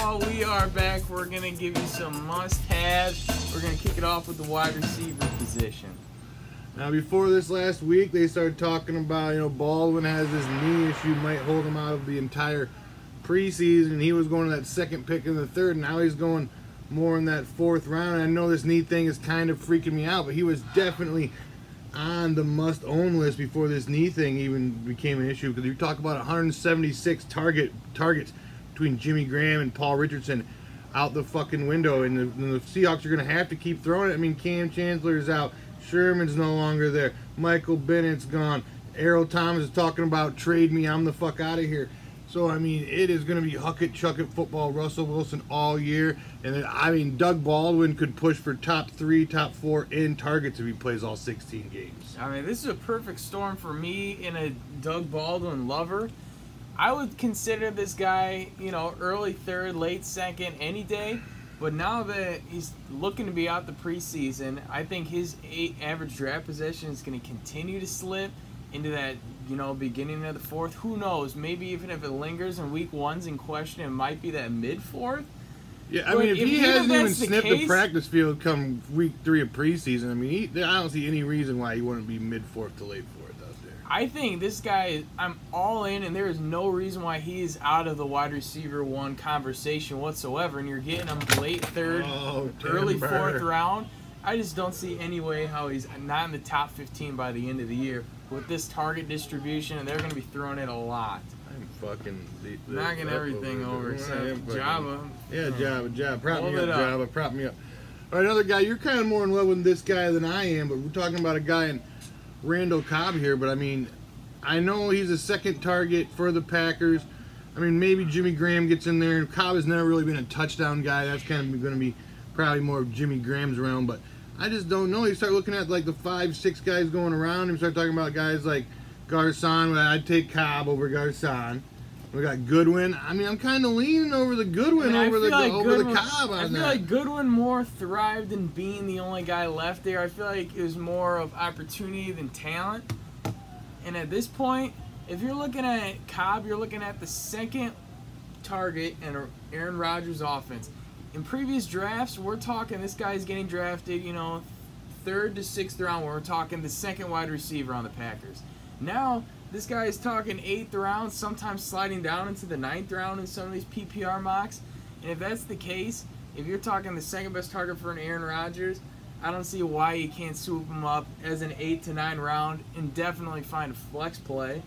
y'all, we are back. We're going to give you some must-haves. We're going to kick it off with the wide receiver position. Now, before this last week, they started talking about, Baldwin has this knee issue, might hold him out of the entire preseason, and he was going to that second pick in the third, and now he's going more in that fourth round. And I know this knee thing is kind of freaking me out, but he was definitely on the must-own list before this knee thing even became an issue, because you talk about 176 targets between Jimmy Graham and Paul Richardson out the fucking window, and the Seahawks are going to have to keep throwing it. I mean, Cam Chancellor's out, Sherman's no longer there, Michael Bennett's gone, Errol Thomas is talking about trade me, I'm the fuck out of here. So, I mean, it is going to be huck it, chuck it football, Russell Wilson all year. And then, I mean, Doug Baldwin could push for top 3, top 4 in targets if he plays all 16 games. I mean, this is a perfect storm for me in a Doug Baldwin lover. I would consider this guy, early third, late second, any day. But now that he's looking to be out the preseason, I think his average draft position is going to continue to slip into that, beginning of the fourth. Who knows? Maybe even if it lingers and week one's in question, it might be that mid-fourth. Yeah, I mean, if he hasn't even sniffed the practice field come week 3 of preseason, I mean, I don't see any reason why he wouldn't be mid-fourth to late-fourth out there. I think this guy, I'm all in, and there is no reason why he is out of the wide receiver 1 conversation whatsoever, and you're getting him late third, early fourth round. I just don't see any way how he's not in the top 15 by the end of the year with this target distribution, and they're going to be throwing it a lot. I'm fucking knocking everything over except Java. Yeah, Java. Prop me up, Java. Prop me up. All right, another guy. You're kind of more in love with this guy than I am, but we're talking about a guy in Randall Cobb here. But, I mean, I know he's a second target for the Packers. I mean, maybe Jimmy Graham gets in there. Cobb has never really been a touchdown guy. That's kind of going to be probably more of Jimmy Graham's realm, but I just don't know. You start looking at like the 5, 6 guys going around, and start talking about guys like Garcon. I'd take Cobb over Garcon. We got Goodwin. I mean, I'm kind of leaning over the Goodwin over the Cobb on that. I feel like Goodwin more thrived in being the only guy left there. I feel like it was more of opportunity than talent. And at this point, if you're looking at Cobb, you're looking at the second target in Aaron Rodgers' offense. In previous drafts, we're talking this guy's getting drafted, 3rd to 6th round. We're talking the second wide receiver on the Packers. Now, this guy is talking 8th round, sometimes sliding down into the 9th round in some of these PPR mocks. And if that's the case, if you're talking the second best target for an Aaron Rodgers, I don't see why you can't swoop him up as an 8 to 9 round and definitely find a flex play.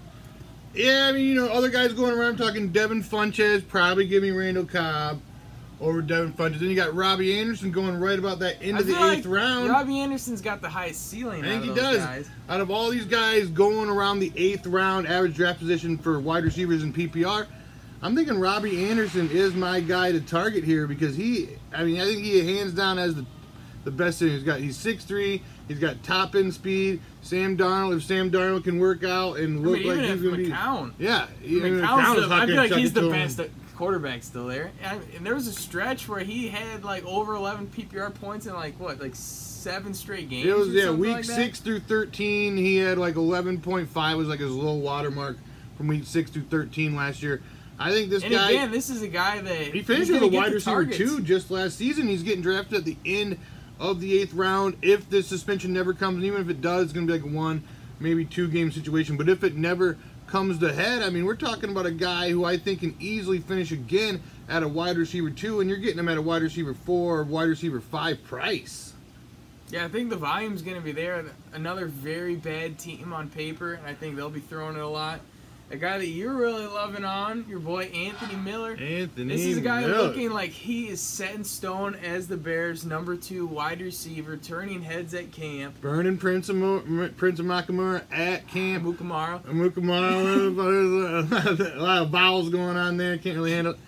Yeah, I mean, other guys going around talking Devin Funchess, probably give me Randall Cobb over Devin Funchess. Then you got Robbie Anderson going right about that into the 8th round. Robbie Anderson's got the highest ceiling. I think he does. Guys. Out of all these guys going around the 8th round average draft position for wide receivers in PPR, I'm thinking Robbie Anderson is my guy to target here, because I think he hands down has the best thing. He's 6'3", he's got top end speed. Sam Darnold, if Sam Darnold can work out and look like he's going to be, yeah, I feel like he's the best quarterback still there. And there was a stretch where he had like over 11 PPR points in like 7 straight games. It was week 6 through 13. He had like 11.5 was like his low water mark from week 6 through 13 last year. I think this guy. And again, this is a guy that he finished with a wide receiver 2 just last season. He's getting drafted at the end of the 8th round. If the suspension never comes, and even if it does, it's going to be like a 1, maybe 2 game situation. But if it never comes to head, I mean, we're talking about a guy who I think can easily finish again at a wide receiver 2, and you're getting him at a wide receiver 4 or wide receiver 5 price. Yeah, I think the volume's going to be there. Another very bad team on paper, and I think they'll be throwing it a lot. A guy that you're really loving on, your boy Anthony Miller. This is a guy looking like he is set in stone as the Bears' number 2 wide receiver, turning heads at camp. Burning Prince of Makamura at camp. Mukamara. A lot of vowels going on there. Can't really handle it.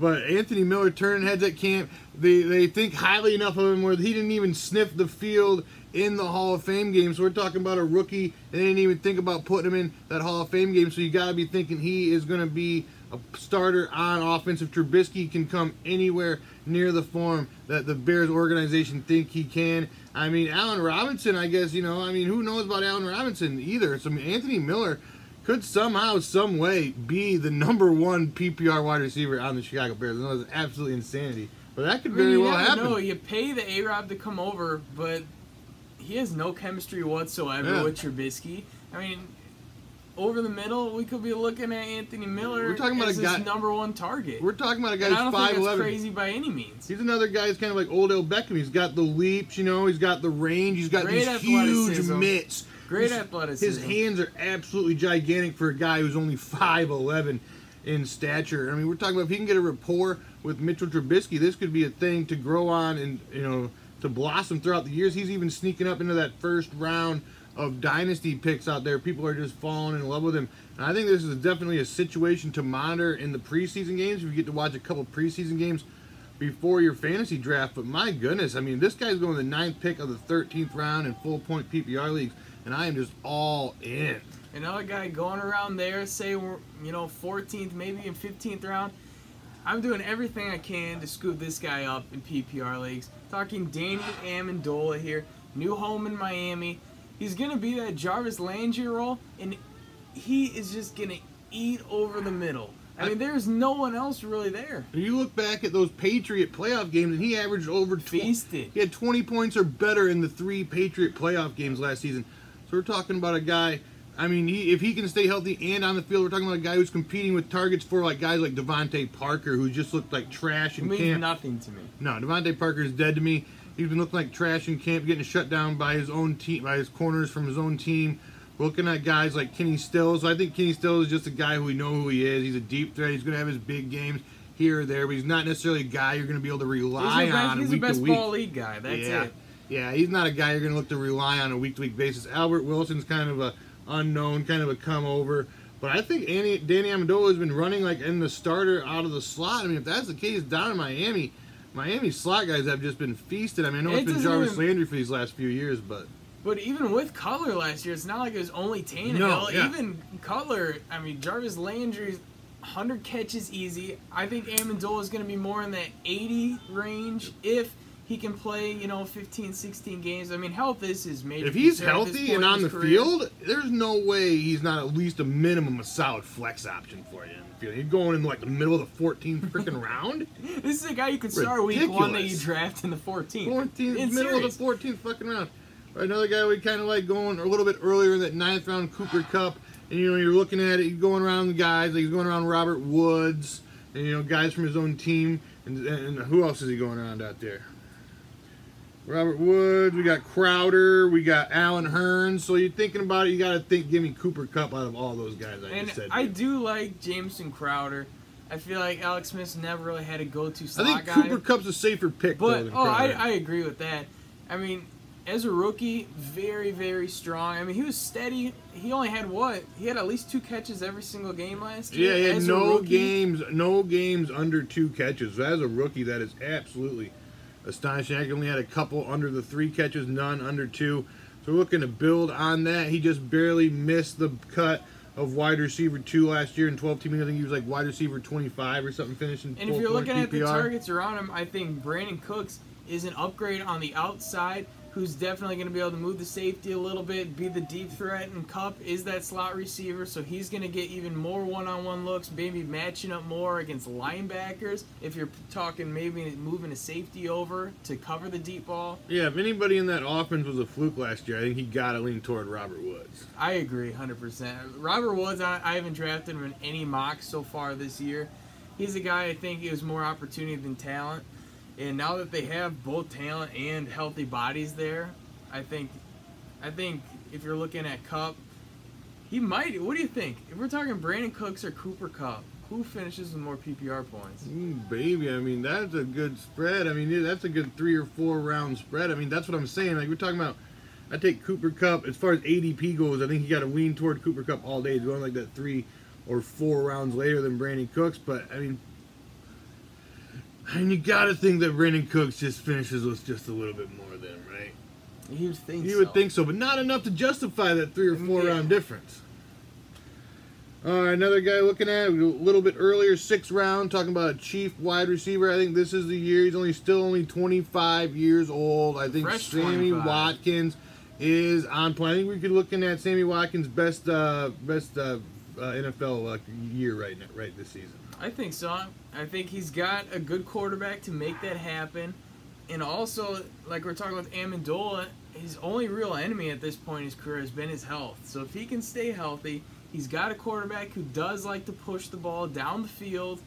But Anthony Miller turning heads at camp. They think highly enough of him where he didn't even sniff the field in the Hall of Fame game. So we're talking about a rookie, and they didn't even think about putting him in that Hall of Fame game. So you got to be thinking he is going to be a starter on offense. If Trubisky can come anywhere near the form that the Bears organization think he can. I mean, Allen Robinson, I guess, who knows about Allen Robinson either. So Anthony Miller could somehow, some way, be the #1 PPR wide receiver on the Chicago Bears. I know it's absolutely insanity, but that could very well happen. No, you pay the A-Rob to come over, but he has no chemistry whatsoever with Trubisky. I mean, over the middle, we could be looking at Anthony Miller we're talking about as a guy, his #1 target. We're talking about a guy who's 5'11". I don't think that's crazy by any means. He's another guy who's kind of like Odell Beckham. He's got the leaps, you know. He's got the range. He's got these huge mitts. Great athleticism. His hands are absolutely gigantic for a guy who's only 5'11" in stature. I mean, we're talking about if he can get a rapport with Mitchell Trubisky, this could be a thing to grow on and, you know, to blossom throughout the years. He's even sneaking up into that first round of dynasty picks out there. People are just falling in love with him. And I think this is definitely a situation to monitor in the preseason games if you get to watch a couple preseason games before your fantasy draft. But my goodness, I mean, this guy's going the 9th pick of the 13th round in full point PPR leagues, and I am just all in. Another guy going around there, say we're, 14th, maybe in 15th round. I'm doing everything I can to scoop this guy up in PPR leagues. Talking Danny Amendola here, new home in Miami. He's going to be that Jarvis Landry role, and he is just going to eat over the middle. I mean, there's no one else really there. You look back at those Patriot playoff games, and he averaged over feasted. He had 20 points or better in the 3 Patriot playoff games last season. So we're talking about a guy. I mean, if he can stay healthy and on the field, we're talking about a guy who's competing with targets for like guys like Devontae Parker, who just looked like trash in camp. Means nothing to me. No, Devontae Parker is dead to me. He's been looking like trash in camp, getting shut down by his own team, by his corners from his own team. We're looking at guys like Kenny Stills. So I think Kenny Stills is just a guy who we know who he is. He's a deep threat. He's going to have his big games here or there, but he's not necessarily a guy you're going to be able to rely on week to week. He's a best ball league guy. That's it. Yeah, he's not a guy you're going to look to rely on a week-to-week basis. Albert Wilson's kind of a unknown, kind of a come-over. But I think Danny Amendola has been running like in the starter out of the slot. I mean, if that's the case down in Miami slot guys have just been feasted. I mean, I know it's been Jarvis Landry for these last few years, but even with Cutler last year, it's not like it was only Tannehill. No, yeah. Even Cutler, I mean, Jarvis Landry's 100 catches easy. I think Amendola is going to be more in that 80 range if he can play, 15, 16 games. I mean, health is his major If he's concern healthy and on the field, there's no way he's not at least a minimum a solid flex option for you in the field. You're going in like the middle of the 14th freaking round. This is a guy you could start week 1 that you draft in the 14th. Middle of the 14th fucking round. Another guy we kind of like going a little bit earlier in that 9th round, Cooper Kupp. And, you're looking at it, he's going around the guys. Like he's going around Robert Woods and, guys from his own team. And who else is he going around out there? Robert Woods, we got Crowder, we got Allen Hurns. So you're thinking about it, you got to think, give me Cooper Kupp out of all those guys I just said. I do like Jameson Crowder. I feel like Alex Smith's never really had a go-to slot guy. I think guy. Cooper Kupp's a safer pick, though, than Crowder. I agree with that. I mean, as a rookie, very, very strong. I mean, he was steady. He only had He had at least 2 catches every single game last year. Yeah, he had no games under 2 catches. So as a rookie, that is absolutely astonishing. I only had a couple under the 3 catches, none under 2. So we're looking to build on that. He just barely missed the cut of wide receiver 2 last year in 12 team. I think he was like wide receiver 25 or something finishing. And if you're looking at the targets around him, I think Brandon Cooks is an upgrade on the outside, who's definitely going to be able to move the safety a little bit, be the deep threat, and Kupp is that slot receiver, so he's going to get even more one-on-one looks, maybe matching up more against linebackers if you're talking maybe moving a safety over to cover the deep ball. Yeah, if anybody in that offense was a fluke last year, I think he got to lean toward Robert Woods. I agree 100%. Robert Woods, I haven't drafted him in any mocks so far this year. He's a guy I think has more opportunity than talent. And now that they have both talent and healthy bodies there, I think if you're looking at Kupp, he might. What do you think? If we're talking Brandon Cooks or Cooper Kupp, who finishes with more PPR points? Baby, I mean, that's a good spread. I mean, that's a good 3 or 4 round spread. I mean, that's what I'm saying. Like, we're talking about, I take Cooper Kupp. As far as ADP goes, I think you got to lean toward Cooper Kupp all day. He's going like that 3 or 4 rounds later than Brandon Cooks. But, I mean, you got to think that Brandon Cooks just finishes with just a little bit more than him, right? You would think so, but not enough to justify that 3 or 4 round difference. All right, another guy looking at it a little bit earlier, 6th round, talking about a chief wide receiver. I think this is the year. He's still only 25 years old. I think Sammy Watkins is on point. I think we could looking at Sammy Watkins' best NFL year right this season. I think so. I think he's got a good quarterback to make that happen. And also, like we're talking with Amendola, his only real enemy at this point in his career has been his health. So if he can stay healthy, he's got a quarterback who does like to push the ball down the field.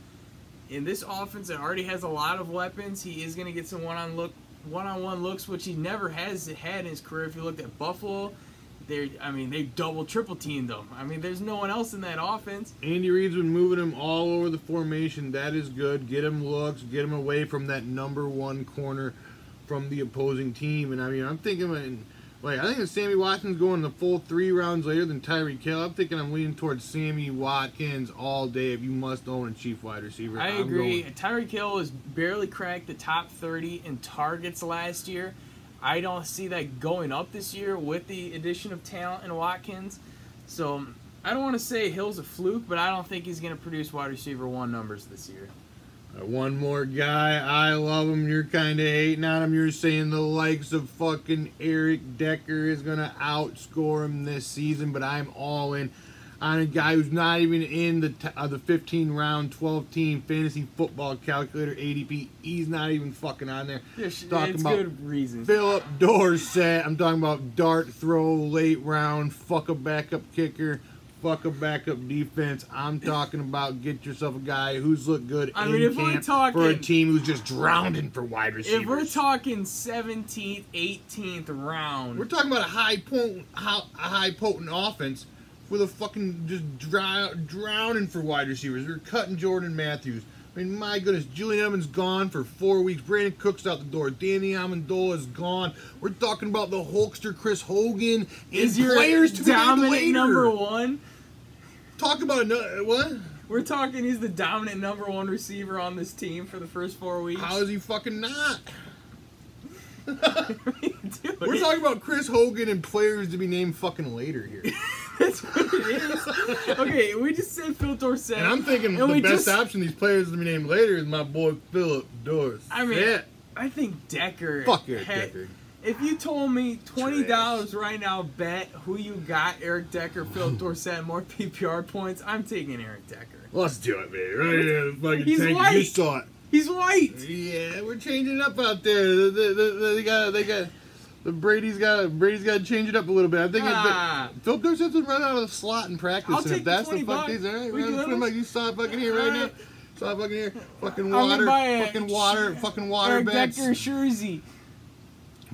In this offense that already has a lot of weapons, he is going to get some one-on-one looks, which he never has had in his career. If you looked at Buffalo, they double, triple teamed them. I mean, there's no one else in that offense. Andy Reid's been moving him all over the formation. That is good. Get him looks. Get him away from that number one corner from the opposing team. And I mean, I'm thinking, I think if Sammy Watkins going the full 3 rounds later than Tyreek Hill, I'm thinking I'm leaning towards Sammy Watkins all day if you must own a chief wide receiver. I agree. Tyreek Hill has barely cracked the top 30 in targets last year. I don't see that going up this year with the addition of talent in Watkins. So I don't want to say Hill's a fluke, but I don't think he's going to produce wide receiver 1 numbers this year. One more guy. I love him. You're kind of hating on him. You're saying the likes of fucking Eric Decker is going to outscore him this season, but I'm all in on a guy who's not even in the 15-round, 12-team fantasy football calculator ADP. He's not even fucking on there. It's good reason. Philip Dorsett. I'm talking about dart throw, late round, fuck a backup kicker, fuck a backup defense. I'm talking about get yourself a guy who's looked good in camp for a team who's just drowning for wide receivers. If we're talking 17th, 18th round, we're talking about a high potent offense with a fucking just drowning for wide receivers. We're cutting Jordan Matthews. I mean, my goodness, Julian Edelman's gone for 4 weeks. Brandon Cook's out the door. Danny Amendola is gone. We're talking about the Hulkster Chris Hogan and players to be dominant number 1. Talk about what? We're talking he's the dominant number 1 receiver on this team for the first 4 weeks. How is he fucking not? Dude. We're talking about Chris Hogan and players to be named fucking later here. That's what it is. Okay, we just said Phil Dorsett. And I'm thinking the best option these players to be named later is my boy Philip Dorsett. I mean, I think Decker. Fuck Eric Decker. If you told me $20 right now, bet who you got, Eric Decker, Phil Dorsett, more PPR points, I'm taking Eric Decker. Let's do it, baby. Right here, fucking He's tank. white. You saw it. He's white. Yeah, we're changing it up out there. They got. Brady's got to change it up a little bit. I think Phil Dorsett's been running out of the slot in practice. I'll take that's the the fuck he's all right. You saw it fucking here right now. Saw it fucking here. Fucking water Eric bets. Decker jersey.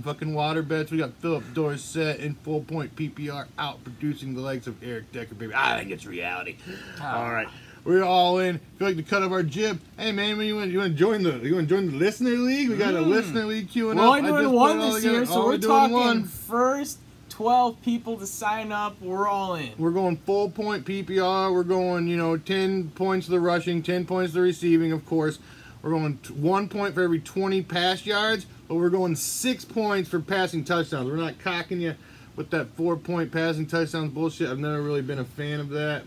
Fucking water bets. We got Philip Dorsett in full point PPR out producing the likes of Eric Decker, baby. I think it's reality. All right. We're all in. If you like to cut off our jib, hey man, you want to join the listener league? We got a listener league queuing up. We're only doing 1 this year, so we're talking first 12 people to sign up. We're all in. We're going full point PPR. We're going 10 points to the rushing, 10 points to the receiving. Of course, we're going 1 point for every 20 pass yards, but we're going 6 points for passing touchdowns. We're not cocking you with that 4-point passing touchdowns bullshit. I've never really been a fan of that.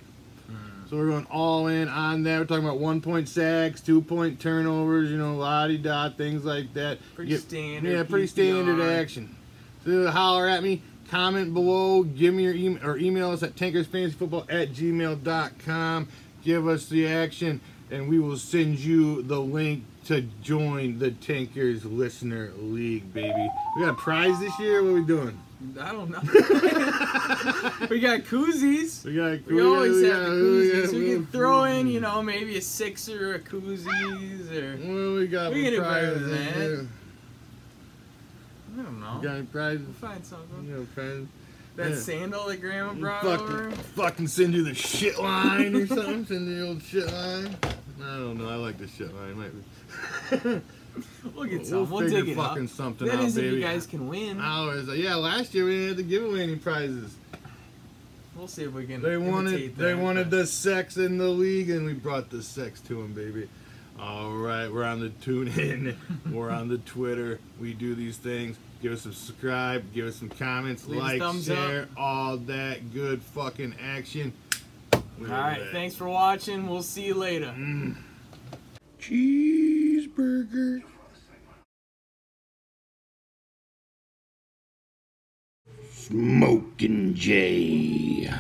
So we're going all in on that. We're talking about 1-point sacks, 2-point turnovers, la-di-da, things like that. Pretty standard. Yeah, pretty standard action. So holler at me, comment below, give me your email, or email us at tankersfantasyfootball@gmail.com. Give us the action, and we will send you the link to join the Tankers Listener League, baby. We got a prize this year? What are we doing? I don't know. We got koozies. We always have the koozies. We can throw in, maybe a sixer, a koozies, or. Well, we got prizes in that. I don't know. You got any prizes? We'll find something. Prizes. That sandal that Grandma brought over. Fucking send you the shit line or something. Send you the old shit line. I don't know. I like the shit line. Might be. We'll get some. We'll dig it up. Something that out, is baby. if you guys can win. Yeah, last year we didn't have to give away any prizes. We'll see if we can. They wanted the sex in the league, and we brought the sex to them, baby. All right, we're on the TuneIn. We're on the Twitter. We do these things. Give us a subscribe. Give us some comments. Like, share, all that good fucking action. All right, thanks for watching. We'll see you later. Cheeseburger. Smoking Jay.